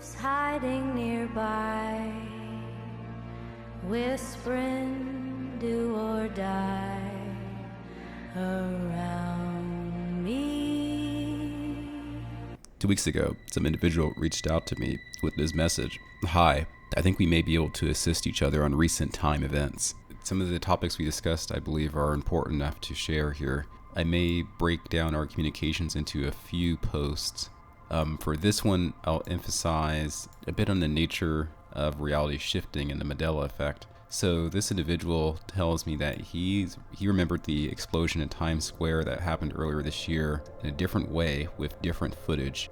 hiding nearby, whispering do or die around me. 2 weeks ago, some individual reached out to me with this message. Hi, I think we may be able to assist each other on recent time events. Some of the topics we discussed, I believe, are important enough to share here. I may break down our communications into a few posts. For this one, I'll emphasize a bit on the nature of reality shifting and the Mandela Effect. So this individual tells me that he remembered the explosion in Times Square that happened earlier this year in a different way with different footage.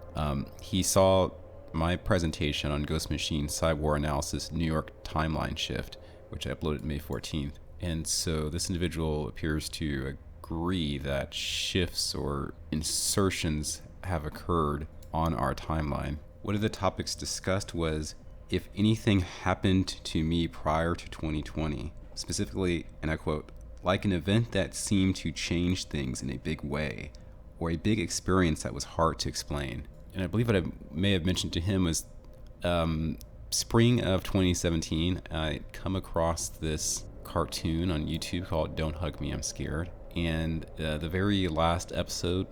He saw my presentation on Ghost Machine Cyber Analysis New York Timeline Shift, which I uploaded May 14th. And so this individual appears to agree that shifts or insertions have occurred on our timeline. One of the topics discussed was if anything happened to me prior to 2020, specifically, and I quote, like an event that seemed to change things in a big way, or a big experience that was hard to explain. And I believe what I may have mentioned to him was spring of 2017, I come across this cartoon on YouTube called Don't Hug Me, I'm Scared. And the very last episode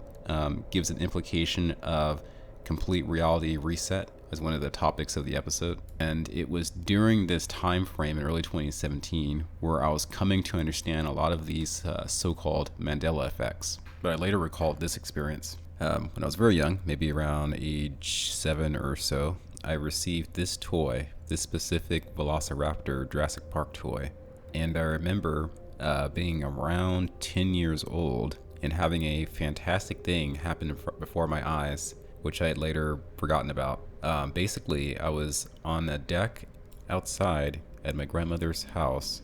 gives an implication of complete reality reset as one of the topics of the episode. And it was during this time frame in early 2017 where I was coming to understand a lot of these so-called Mandela effects. But I later recalled this experience. When I was very young, maybe around age 7 or so, I received this toy, this specific Velociraptor Jurassic Park toy. And I remember being around 10 years old and having a fantastic thing happen before my eyes, which I had later forgotten about. Basically, I was on a deck outside at my grandmother's house,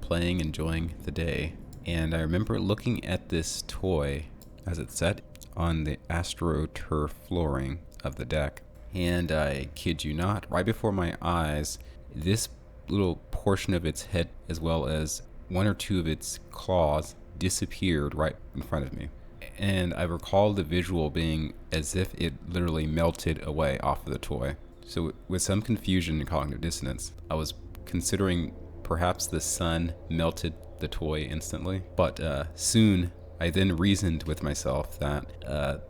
playing, enjoying the day. And I remember looking at this toy as it sat on the AstroTurf flooring of the deck. And I kid you not, right before my eyes, this little portion of its head, as well as one or two of its claws, disappeared right in front of me. And I recall the visual being as if it literally melted away off of the toy. So with some confusion and cognitive dissonance, I was considering perhaps the sun melted the toy instantly. But soon I then reasoned with myself that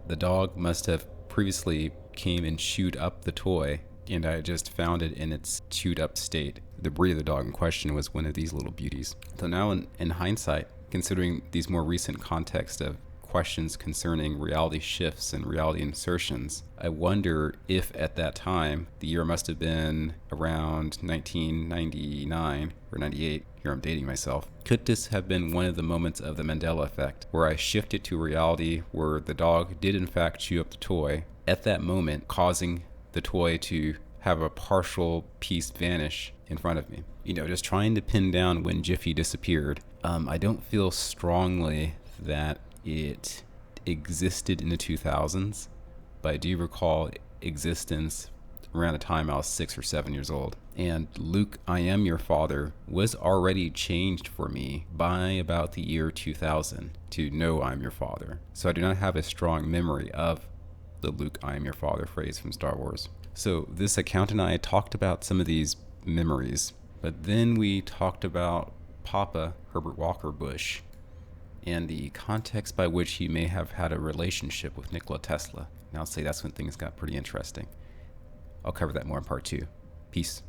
the dog must have previously came and chewed up the toy, and I just found it in its chewed up state. The breed of the dog in question was one of these little beauties. So now in hindsight, considering these more recent contexts of questions concerning reality shifts and reality insertions, I wonder if at that time, the year must have been around 1999 or 98, here I'm dating myself, could this have been one of the moments of the Mandela Effect, where I shifted to reality where the dog did in fact chew up the toy, at that moment causing the toy to have a partial piece vanish in front of me. Just trying to pin down when Jiffy disappeared. I don't feel strongly that it existed in the 2000s, but I do recall existence around the time I was 6 or 7 years old. And Luke, I Am Your Father was already changed for me by about the year 2000 to No, I'm Your Father. So I do not have a strong memory of the Luke, I Am Your Father phrase from Star Wars. So this account and I talked about some of these memories, but then we talked about Papa Herbert Walker Bush and the context by which he may have had a relationship with Nikola Tesla. And I'll say that's when things got pretty interesting. I'll cover that more in part 2. Peace.